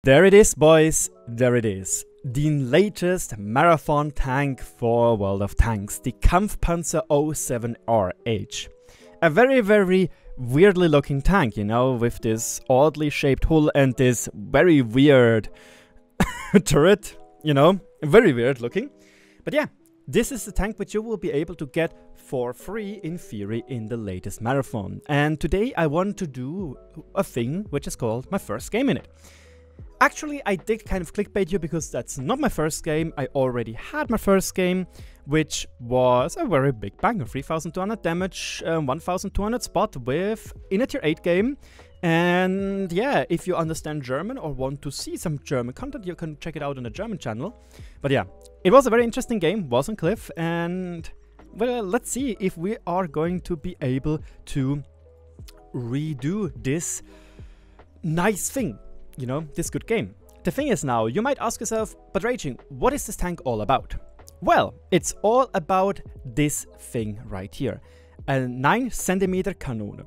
There it is, boys, there it is. The latest marathon tank for World of Tanks, the KAMPFPANZER 07RH. A very weirdly looking tank, you know, with this oddly shaped hull and this very weird turret, you know, very weird looking. But yeah, this is the tank which you will be able to get for free in theory in the latest marathon. And today I want to do a thing which is called my first game in it. Actually, I did kind of clickbait you because that's not my first game. I already had my first game, which was a very big banger. 3200 damage, 1200 spot with in a tier 8 game. And yeah, if you understand German or want to see some German content, you can check it out on the German channel. But yeah, it was a very interesting game, was on Cliff, and well, let's see if we are going to be able to redo this nice thing. You know, this good game. The thing is now, you might ask yourself, but Raging, what is this tank all about? Well, it's all about this thing right here. A 9cm Kanone.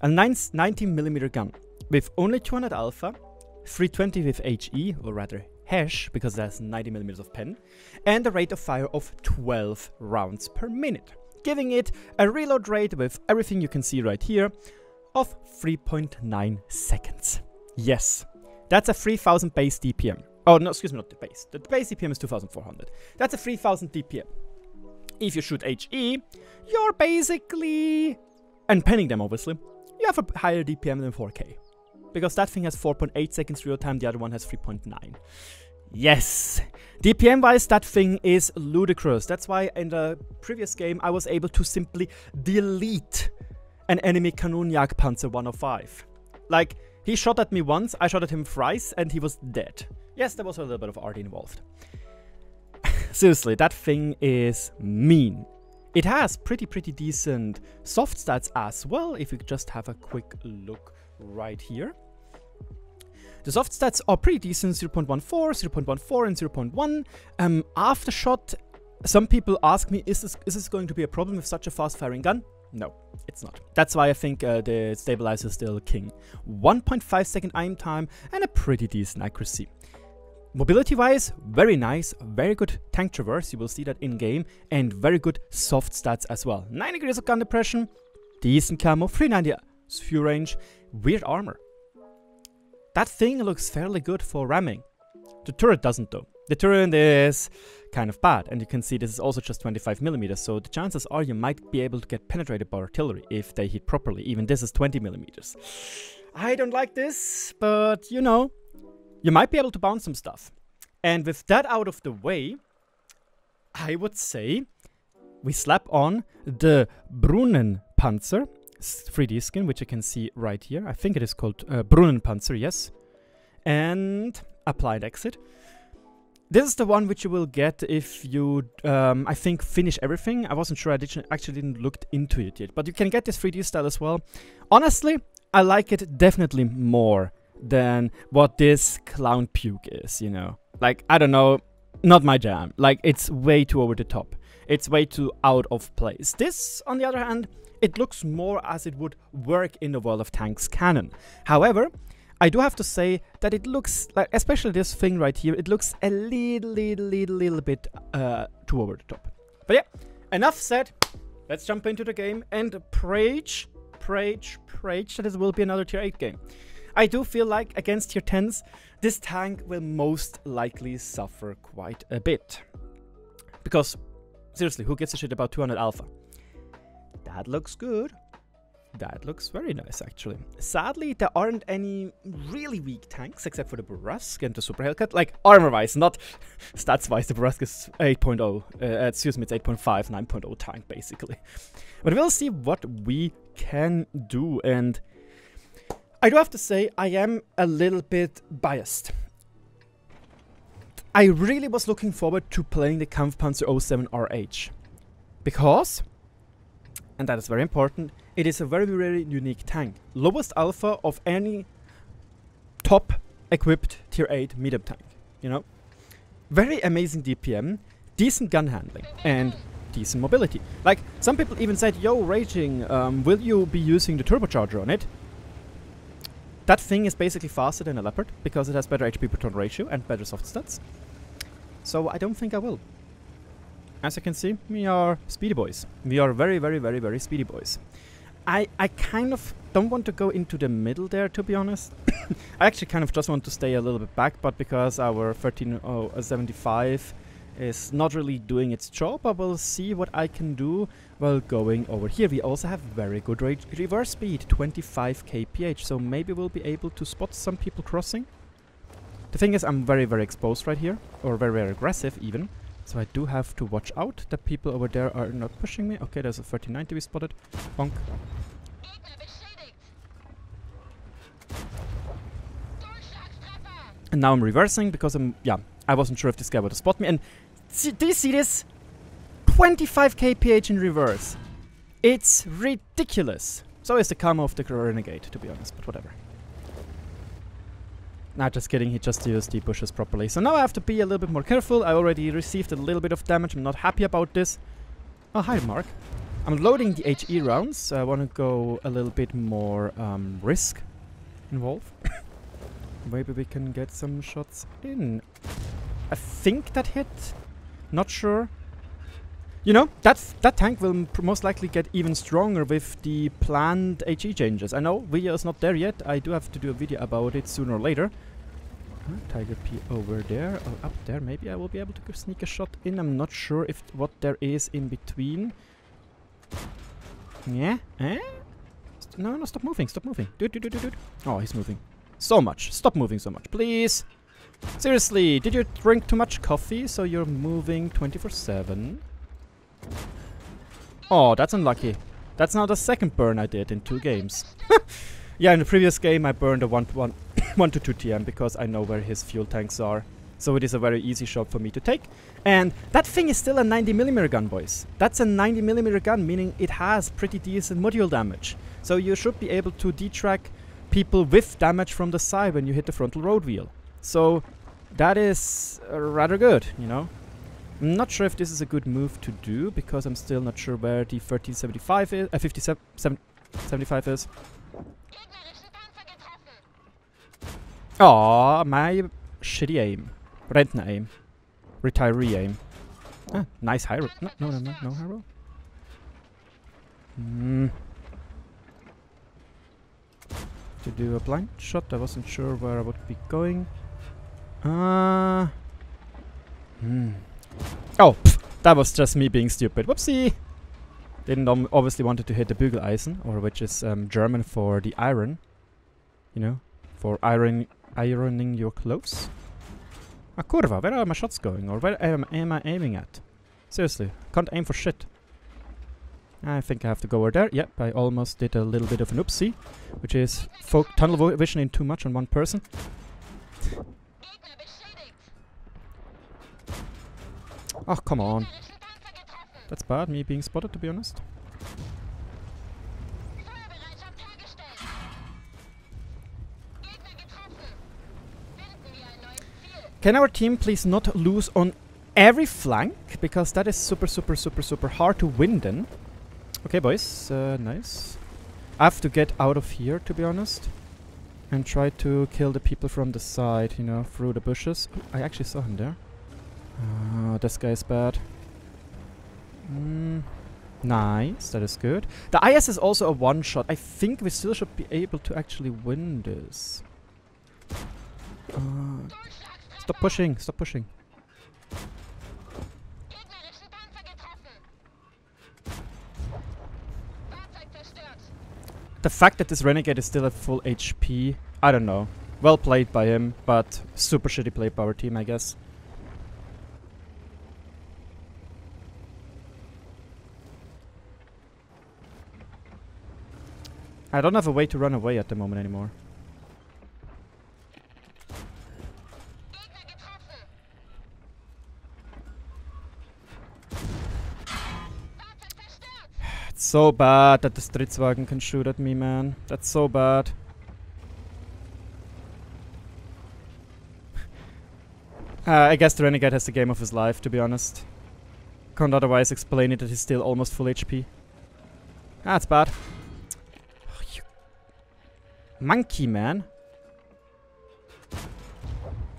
A 90mm gun with only 200 alpha, 320 with HE, or rather hash, because there's 90mm of pen, and a rate of fire of 12 rounds per minute, giving it a reload rate with everything you can see right here of 3.9 seconds. Yes. That's a 3000 base DPM. Oh, no, excuse me, not the base. The base DPM is 2400. That's a 3000 DPM. If you shoot HE, you're basically, and penning them obviously, you have a higher DPM than 4K. Because that thing has 4.8 seconds real time, the other one has 3.9. Yes! DPM wise, that thing is ludicrous. That's why in the previous game I was able to simply delete an enemy Kanonjagdpanzer 105. Like, he shot at me once, I shot at him thrice, and he was dead. Yes, there was a little bit of art involved. Seriously, that thing is mean. It has pretty decent soft stats as well, if you just have a quick look right here. The soft stats are pretty decent, 0.14, 0.14, and 0.1. Aftershot, some people ask me, is this going to be a problem with such a fast-firing gun? No, it's not. That's why I think the stabilizer is still king. 1.5 second aim time and a pretty decent accuracy. Mobility-wise, very nice, very good tank traverse, you will see that in-game, and very good soft stats as well. 9 degrees of gun depression, decent camo, 390 fuel range, weird armor. That thing looks fairly good for ramming. The turret doesn't though. The turret is kind of bad, and you can see this is also just 25mm, so the chances are you might be able to get penetrated by artillery if they hit properly. Even this is 20mm. I don't like this, but you know, you might be able to bounce some stuff. And with that out of the way, I would say we slap on the Brunnenpanzer 3D skin, which you can see right here. I think it is called Brunnenpanzer, yes. And applied exit. This is the one which you will get if you, I think, finish everything. I wasn't sure, I actually didn't look into it yet. But you can get this 3D style as well. Honestly, I like it definitely more than what this clown puke is, you know. Like, I don't know, not my jam. Like, it's way too over the top. It's way too out of place. This, on the other hand, it looks more as it would work in the World of Tanks canon. However, I do have to say that it looks like, especially this thing right here, it looks a little bit too over the top. But yeah, enough said. Let's jump into the game and preach that it will be another tier 8 game. I do feel like against tier 10s, this tank will most likely suffer quite a bit. Because, seriously, who gives a shit about 200 alpha? That looks good. That looks very nice, actually. Sadly, there aren't any really weak tanks, except for the Borusk and the Super Hellcat. Like, armor-wise, not stats-wise. The Borusk is 8.0. Excuse me, it's 8.5, 9.0 tank, basically. But we'll see what we can do. And I do have to say, I am a little bit biased. I really was looking forward to playing the KAMPFPANZER 07RH. Because, and that is very important, it is a very unique tank. Lowest alpha of any top equipped tier 8 medium tank, you know? Very amazing DPM, decent gun handling, and decent mobility. Like, some people even said, yo, Raging, will you be using the turbocharger on it? that thing is basically faster than a Leopard because it has better HP per turn ratio and better soft stats. So I don't think I will. As you can see, we are speedy boys. We are very, very, very, very speedy boys. I kind of don't want to go into the middle there, to be honest. I actually kind of just want to stay a little bit back, but because our 1375 is not really doing its job, I will see what I can do while going over here. We also have very good reverse speed, 25 kph, so maybe we'll be able to spot some people crossing. The thing is, I'm very, very exposed right here, or very, very aggressive even. So I do have to watch out that people over there are not pushing me. Okay, there's a 1390 we spotted. Bonk. And now I'm reversing because I wasn't sure if this guy would spot me. And do you see this? 25 kph in reverse. It's ridiculous. So is the camo of the Renegade, to be honest, but whatever. Nah, just kidding, he just used the bushes properly. So now I have to be a little bit more careful. I already received a little bit of damage. I'm not happy about this. Oh, hi, Mark. I'm loading the HE rounds. I want to go a little bit more risk involved. Maybe we can get some shots in. I think that hit. Not sure. You know, that tank will most likely get even stronger with the planned HE changes. I know, video is not there yet. I do have to do a video about it sooner or later. Tiger P over there, or up there. Maybe I will be able to sneak a shot in. I'm not sure if what there is in between. Yeah? Eh? No, stop moving, stop moving. Dude. Oh, he's moving. So much. Stop moving so much, please. Seriously, did you drink too much coffee so you're moving 24/7? Oh, that's unlucky. That's now the second burn I did in 2 games. Yeah, in the previous game I burned a 1 to 2 TM because I know where his fuel tanks are. So it is a very easy shot for me to take. And that thing is still a 90mm gun, boys. That's a 90mm gun, meaning it has pretty decent module damage. So you should be able to detrack people with damage from the side when you hit the frontal road wheel. So that is rather good, you know. I'm not sure if this is a good move to do because I'm still not sure where the 1375 is, 5775 is. Aw, my shitty aim. Rentner aim. Retiree aim. Ah, nice high roll. No high roll. To do a blind shot, I wasn't sure where I would be going. Oh, pff, that was just me being stupid. Whoopsie! Didn't obviously wanted to hit the Bügeleisen, or which is German for the iron. You know, for ironing your clothes. Ah, kurva, where are my shots going? Or where am I aiming at? Seriously, can't aim for shit. I think I have to go over there. Yep, I almost did a little bit of an oopsie, which is tunnel vision in too much on one person. Oh, come on. That's bad, me being spotted, to be honest. Can our team please not lose on every flank? Because that is super hard to win then. Okay, boys, nice. I have to get out of here, to be honest. And try to kill the people from the side, you know, through the bushes. Ooh, I actually saw him there. This guy is bad. Nice, that is good. The IS is also a one-shot. I think we still should be able to actually win this. Stop pushing, stop pushing. The fact that this Renegade is still at full HP, I don't know. Well played by him, but super shitty play by our team, I guess. I don't have a way to run away at the moment anymore. It's so bad that the Stritzwagen can shoot at me, man. That's so bad. I guess the Renegade has the game of his life, to be honest. Can't otherwise explain it that he's still almost full HP. That's bad. Oh, you monkey, man.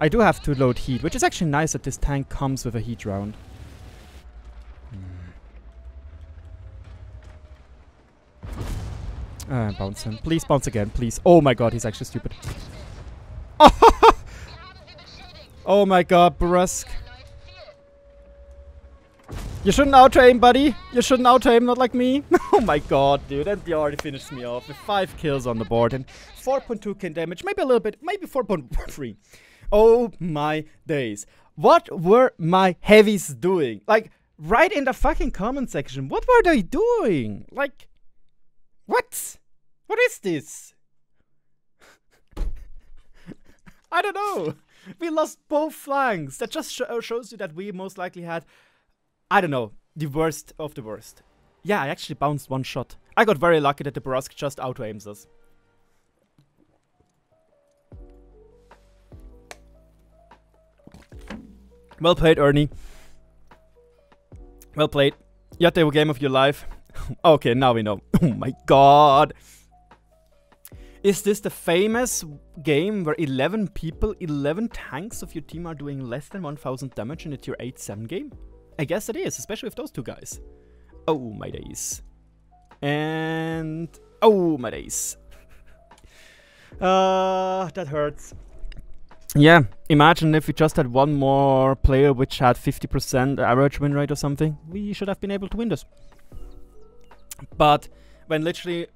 I do have to load heat, which is actually nice that this tank comes with a heat round. Bounce him. Please bounce again, please. Oh my god, he's actually stupid. Oh my god, Brusque. You shouldn't auto-aim, buddy. You shouldn't auto-aim, not like me. Oh my god, dude. And he already finished me off with 5 kills on the board and 4.2k damage. Maybe a little bit. Maybe 4.3. Oh my days. What were my heavies doing? Like, right in the fucking comment section. What were they doing? Like, what? What is this? I don't know. We lost both flanks. That just shows you that we most likely had, I don't know, the worst of the worst. Yeah, I actually bounced one shot. I got very lucky that the Brusque just auto-aims us. Well played, Ernie. Well played. You had the game of your life. Okay, now we know. Oh my god. Is this the famous game where 11 people, 11 tanks of your team are doing less than 1000 damage in a tier 8-7 game? I guess it is, especially with those two guys. Oh my days. And... oh my days. That hurts. Yeah, imagine if we just had one more player which had 50% average win rate or something. We should have been able to win this. But when literally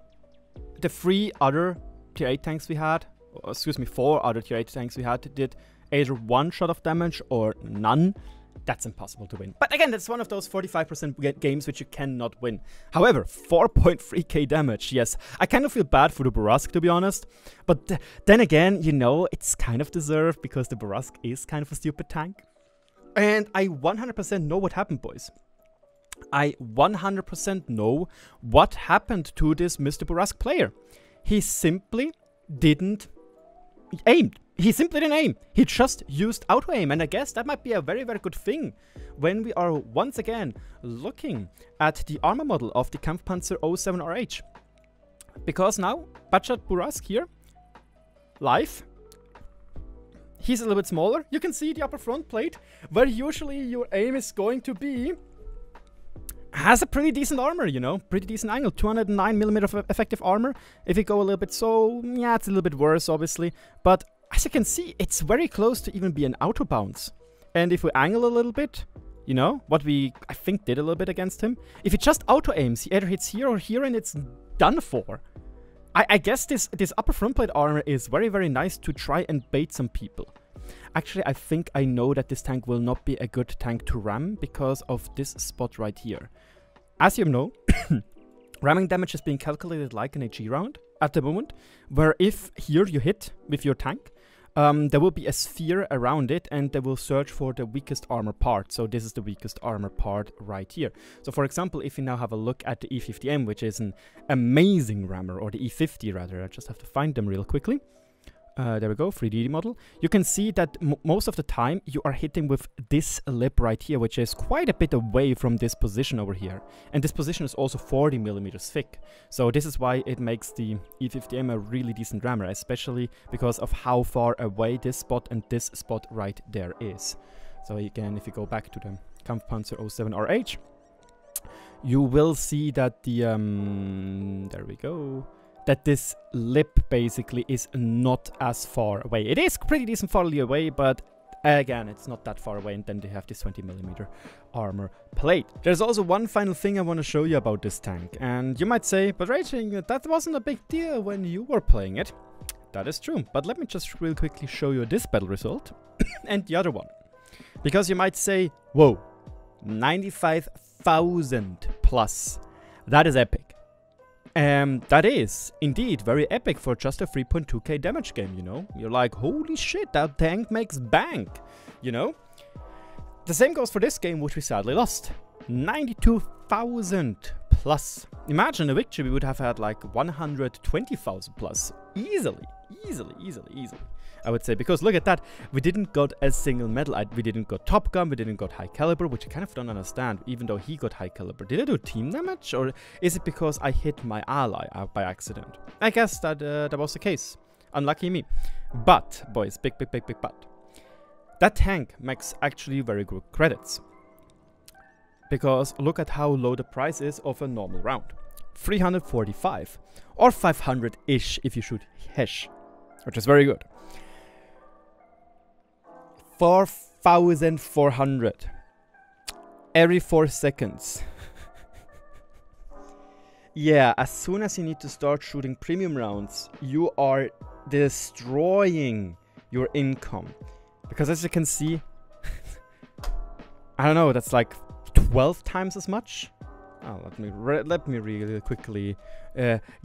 the 3 other tier 8 tanks we had, or excuse me, 4 other tier 8 tanks we had did either 1 shot of damage or none, that's impossible to win. But again, that's one of those 45% games which you cannot win. However, 4.3k damage, yes. I kind of feel bad for the Brusque, to be honest. But then again, you know, it's kind of deserved because the Brusque is kind of a stupid tank. And I 100% know what happened, boys. I 100% know what happened to this Mr. Brusque player. He simply didn't aim. He simply didn't aim. He just used auto-aim. And I guess that might be a very, very good thing when we are once again looking at the armor model of the KAMPFPANZER 07RH. Because now, Bachat Brusque here, live. He's a little bit smaller. You can see the upper front plate, where usually your aim is going to be, has a pretty decent armor, you know, pretty decent angle, 209mm of effective armor. If you go a little bit so, yeah, it's a little bit worse, obviously. But as you can see, it's very close to even be an auto bounce. And if we angle a little bit, you know, what we, I think, did a little bit against him. If he just auto aims, he either hits here or here and it's done for. I guess this upper front plate armor is very, very nice to try and bait some people. Actually, I think I know that this tank will not be a good tank to ram because of this spot right here. As you know, ramming damage is being calculated like an AG round at the moment, where if here you hit with your tank, there will be a sphere around it and they will search for the weakest armor part. So this is the weakest armor part right here. So for example, if you now have a look at the E50M, which is an amazing rammer, or the E50 rather, I just have to find them real quickly. There we go, 3D model. You can see that most of the time you are hitting with this lip right here, which is quite a bit away from this position over here. And this position is also 40mm thick. So this is why it makes the E50M a really decent rammer, especially because of how far away this spot and this spot right there is. So again, if you go back to the KAMPFPANZER 07RH, you will see that the, there we go, that this lip basically is not as far away. It is pretty decent farly away, but again, it's not that far away, and then they have this 20mm armor plate. There's also one final thing I want to show you about this tank, and you might say, but Raging, that wasn't a big deal when you were playing it. That is true, but let me just real quickly show you this battle result and the other one. Because you might say, whoa, 95,000 plus. That is epic. That is indeed very epic for just a 3.2k damage game, you know? You're like, holy shit, that tank makes bank, you know? The same goes for this game, which we sadly lost. 92,000 plus. Imagine a victory, we would have had like 120,000 plus. Easily. I would say, because look at that, we didn't got a single medal. We didn't got Top Gun, we didn't got high caliber, which I kind of don't understand, even though he got high caliber. Did I do team damage, or is it because I hit my ally by accident? I guess that that was the case. Unlucky me. But, boys, big but. That tank makes actually very good credits. Because look at how low the price is of a normal round. 345 or 500-ish if you shoot Hesh, which is very good. 4,400 every 4 seconds. Yeah, as soon as you need to start shooting premium rounds, you are destroying your income. Because as you can see, I don't know, that's like 12 times as much. Oh, let me really quickly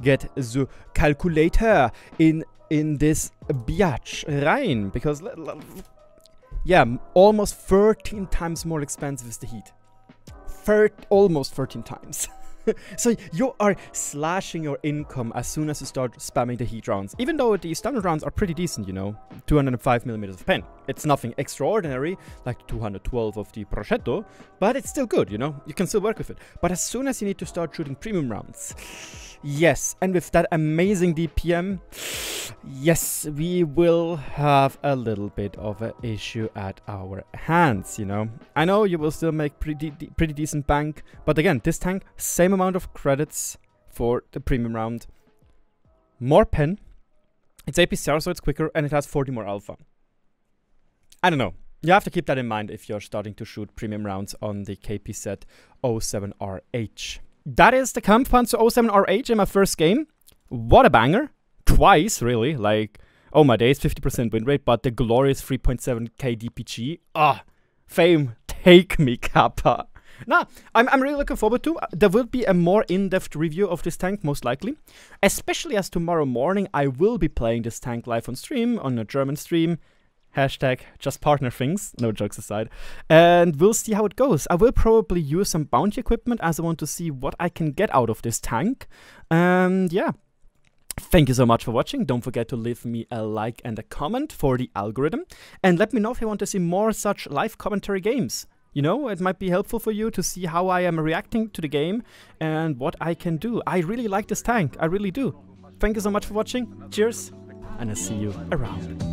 get the calculator in this biatch rein, because yeah, almost 13 times more expensive is the heat. Almost 13 times. So you are slashing your income as soon as you start spamming the heat rounds. Even though the standard rounds are pretty decent, you know, 205mm of pen. It's nothing extraordinary, like 212 of the Progetto, but it's still good, you know, you can still work with it. But as soon as you need to start shooting premium rounds, yes, and with that amazing DPM, yes, we will have a little bit of an issue at our hands, you know. I know you will still make pretty decent bank, but again, this tank, same amount of credits for the premium round. More pen, it's APCR, so it's quicker, and it has 40 more alpha. I don't know. You have to keep that in mind if you're starting to shoot premium rounds on the KPZ 07RH. That is the Kampfpanzer 07RH in my first game. What a banger. Twice, really. Like, oh my days, 50% win rate, but the glorious 3.7k DPG. Ah, fame, take me, Kappa. Nah, I'm really looking forward to. There will be a more in-depth review of this tank, most likely. Especially as tomorrow morning I will be playing this tank live on stream, on a German stream. Hashtag just partner things, no jokes aside. And we'll see how it goes. I will probably use some bounty equipment as I want to see what I can get out of this tank. And yeah. Thank you so much for watching. Don't forget to leave me a like and a comment for the algorithm. And let me know if you want to see more such live commentary games. You know, it might be helpful for you to see how I am reacting to the game and what I can do. I really like this tank. I really do. Thank you so much for watching. Cheers. And I'll see you around.